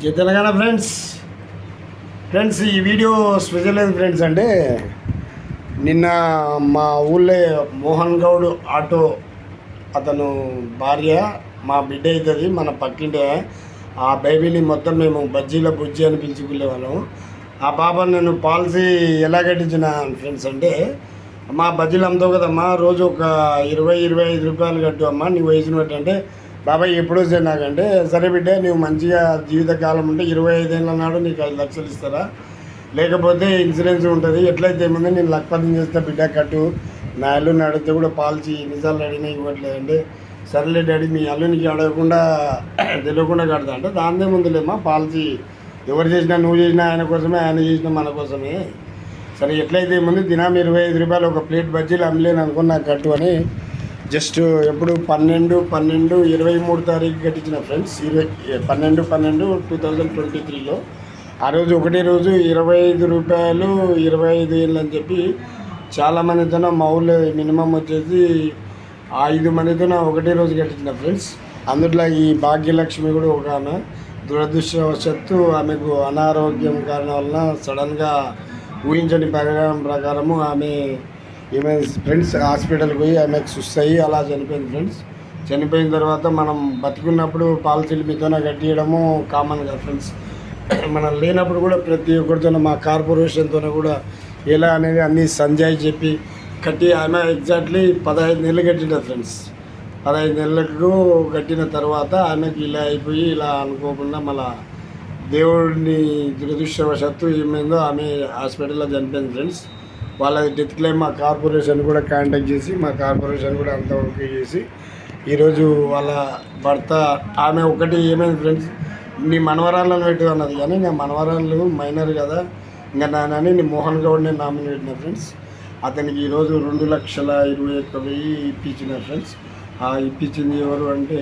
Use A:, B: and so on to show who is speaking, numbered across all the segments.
A: జై తెలంగాణ ఫ్రెండ్స్ ఈ video special ఏంటి ఫ్రెండ్స్ అంటే నిన్న మా ఊళ్ళో మోహన్ గౌడ్ ఆటో అతను భార్య మా బిడ్డ అవుతుంది మన పక్కింటే ఆ బేబీని మొత్తం మేము బజ్జీల బుజ్జి అని పిలుచుకునే వాళ్ళం. ఆ పాప నేను పాలసీ ఎలా కట్టించిన ఫ్రెండ్స్ అంటే మా బజ్జీలు అమ్ముతావు కదమ్మా, రోజు ఒక 20-25 రూపాయలు కట్టు అమ్మా నీ వయసును బట్టి అంటే, బాబాయ్ ఎప్పుడు వచ్చాను నాకంటే, సరే బిడ్డ నువ్వు మంచిగా జీవితకాలం ఉంటే 25 ఏళ్ళ నాడు నీకు 5 లక్షలు ఇస్తారా, లేకపోతే ఇన్సూరెన్స్ ఉంటుంది, ఎట్లయితే ఏముంది నేను లక్పథం చేస్తా బిడ్డ కట్టు, నా అల్లుని అడిగితే కూడా పాలసీ ఎన్నిసార్లు అడిగినా ఇవ్వట్లేదు అంటే, సరేలే డాడీ మీ అల్లునికి అడగకుండా తెలియకుండా కడతా అంటే, దానిదే ముందులేమ్మా పాలసీ ఎవరు చేసినా నువ్వు చేసినా ఆయన కోసమే, ఆయన చేసినా మన కోసమే, సరే ఎట్లయితే ఏముంది దినం 25 రూపాయలు ఒక ప్లేట్ బజ్జీలు అమ్మలేను అనుకుని నాకు కట్టు అని జస్ట్ ఎప్పుడు 12/23 తారీఖు కట్టించిన ఫ్రెండ్స్, 12/12/2023లో ఆ రోజు ఒకటే రోజు 25 రూపాయలు 25 ఏళ్ళు అని చెప్పి చాలామందితో మా ఊళ్ళో మినిమం వచ్చేసి 5 మందితో ఒకటే రోజు కట్టించిన ఫ్రెండ్స్. అందులో ఈ భాగ్యలక్ష్మి కూడా ఒక ఆమె, దురదృష్టవశాత్తు ఆమెకు అనారోగ్యం కారణం వలన సడన్గా ఊహించని ప్రకారము ఆమె ఫ్రెండ్స్ హాస్పిటల్కి పోయి ఆమెకు సుస్థ అయ్యి అలా చనిపోయింది ఫ్రెండ్స్. చనిపోయిన తర్వాత మనం బతికున్నప్పుడు పాలసీలు మీతోనే కట్టియడము కామన్ కదా ఫ్రెండ్స్. మనం లేనప్పుడు కూడా ప్రతి ఒక్కరితో మా కార్పొరేషన్తో కూడా ఎలా అనేది అన్నీ సంజయ్ చెప్పి కట్టి ఆమె ఎగ్జాక్ట్లీ 15 నెలలు కట్టింది ఫ్రెండ్స్. 15 నెలలకు కట్టిన తర్వాత ఆమెకు ఇలా అయిపోయి ఇలా అనుకోకుండా మళ్ళా దేవుడిని దురదృష్టవశాత్తు ఏమైందో ఆమె హాస్పిటల్లో చనిపోయింది ఫ్రెండ్స్. వాళ్ళ డెత్ క్లెయిమ్ మా కార్పొరేషన్ కూడా కాంటాక్ట్ చేసి మా కార్పొరేషన్ కూడా అంతా ఓకే చేసి ఈరోజు వాళ్ళ భర్త ఆమె ఒకటి ఏమైంది ఫ్రెండ్స్, నీ మనవరాళ్ళని పెట్టు అన్నది, కానీ నా మనవరాళ్ళు మైనర్ కదా ఇంకా నానని నీ మోహన్ గౌడ్ని నామినేట్ పెట్టిన ఫ్రెండ్స్. అతనికి ఈరోజు 2,21,000 ఇప్పించిన ఫ్రెండ్స్. ఆ ఇప్పించింది ఎవరు అంటే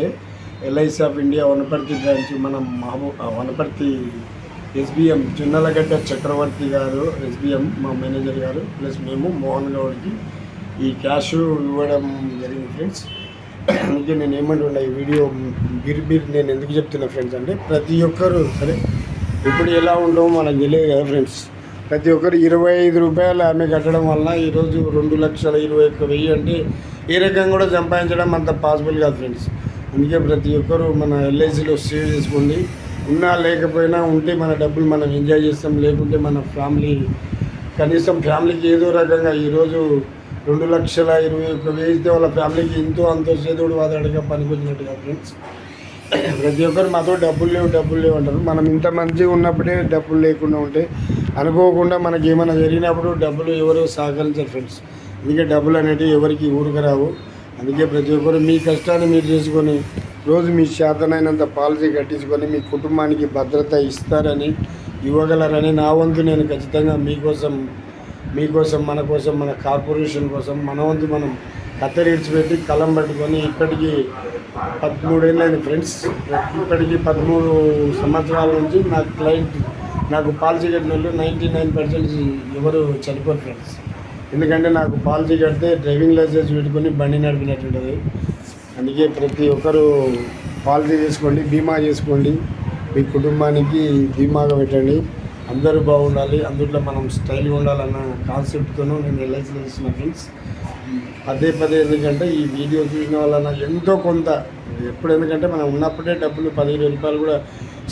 A: LIC of India Wanaparthy branch మన వనపర్తి SBM చిన్నలగడ్డ చక్రవర్తి గారు, SBM మా మేనేజర్ గారు, ప్లస్ మేము మోహన్ గౌడ్కి ఈ క్యాష్ ఇవ్వడం జరిగింది ఫ్రెండ్స్. అందుకే నేను ఏమంటున్నా ఈ వీడియో మీరు నేను ఎందుకు చెప్తున్నా ఫ్రెండ్స్ అంటే, ప్రతి ఒక్కరు సరే ఇప్పుడు ఎలా ఉండవు మనకు తెలియదు కదా ఫ్రెండ్స్, ప్రతి ఒక్కరు 25 రూపాయలు ఆమె కట్టడం వల్ల ఈరోజు 2,21,000 అంటే ఏ రకంగా కూడా సంపాదించడం అంత పాసిబుల్ కాదు ఫ్రెండ్స్. అందుకే ప్రతి ఒక్కరు మన LICలో సేవ్ చేసుకోండి. ఉన్నా లేకపోయినా ఉంటే మన డబ్బులు మనం ఎంజాయ్ చేస్తాం, లేకుంటే మన ఫ్యామిలీ కనీసం ఫ్యామిలీకి ఏదో రకంగా ఈరోజు 2,21,000 ఇస్తే వాళ్ళ ఫ్యామిలీకి ఎంతో అంతో చేదోడు వాదోడుగా పనికొచ్చినట్టుగా ఫ్రెండ్స్. ప్రతి ఒక్కరు మాతో డబ్బులు లేవు అంటారు. మనం ఇంత మంచిగా ఉన్నప్పుడే డబ్బులు లేకుండా ఉంటే అనుకోకుండా మనకి ఏమైనా జరిగినప్పుడు డబ్బులు ఎవరు సహకరించారు ఫ్రెండ్స్. అందుకే డబ్బులు అనేవి ఎవరికి ఊరికి రావు. అందుకే ప్రతి ఒక్కరు మీ కష్టాన్ని మీరు చేసుకొని రోజు మీ శాతనైనంత పాలసీ కట్టించుకొని మీ కుటుంబానికి భద్రత ఇస్తారని ఇవ్వగలరని నా వంతు నేను ఖచ్చితంగా మీకోసం మన కోసం మన కార్పొరేషన్ కోసం మన వంతు మనం కత్తెర ఇడిచిపెట్టి కలం పట్టుకొని ఇప్పటికీ 13 ఏళ్ళైంది ఫ్రెండ్స్. ఇప్పటికీ 13 సంవత్సరాల నుంచి నాకు పాలసీ కట్టిన వాళ్ళు 99% ఎవరు చనిపోరు ఫ్రెండ్స్. ఎందుకంటే నాకు పాలసీ కడితే డ్రైవింగ్ లైసెన్స్ పెట్టుకొని బండి నడిపినట్టుంటుంది. అందుకే ప్రతి ఒక్కరు పాలసీ చేసుకోండి, బీమా చేసుకోండి, మీ కుటుంబానికి బీమాగా పెట్టండి. అందరూ బాగుండాలి, అందులో మనం స్టైల్గా ఉండాలన్న కాన్సెప్ట్తోనూ నేను LICలో ఇస్తున్న ఫ్రెండ్స్. పదే ఎందుకంటే ఈ వీడియో చూసిన వలన ఎంతో కొంత ఎందుకంటే మనం ఉన్నప్పుడే డబ్బులు 15 రూపాయలు కూడా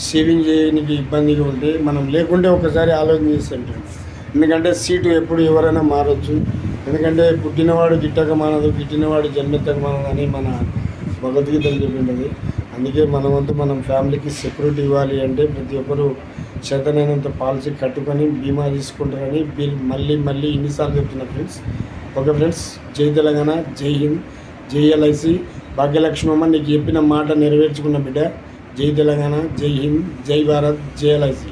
A: సేవింగ్ చేయడానికి ఇబ్బందిగా ఉంటే మనం లేకుంటే ఒకసారి ఆలోచన చేస్తుంటాం. ఎందుకంటే సీటు ఎప్పుడు ఎవరైనా మారచ్చు. ఎందుకంటే పుట్టినవాడు గిట్టక మానదు, గిట్టినవాడు జన్మెత్తక మానదు అని మన భగవద్గీతలు చెప్పింది. అందుకే మన వంతు మనం ఫ్యామిలీకి సెక్యూరిటీ ఇవ్వాలి అంటే ప్రతి ఒక్కరు చేతనైనంత పాలసీ కట్టుకొని బీమా తీసుకుంటారని మళ్ళీ ఇన్నిసార్లు చెప్తున్నా ఫ్రెండ్స్. ఓకే ఫ్రెండ్స్, జై తెలంగాణ, జై హింద్, జై LIC. భాగ్యలక్ష్మమ్మ నీకు చెప్పిన మాట నెరవేర్చుకున్న బిడ్డ. జై తెలంగాణ, జై హింద్, జై భారత్, జై LIC.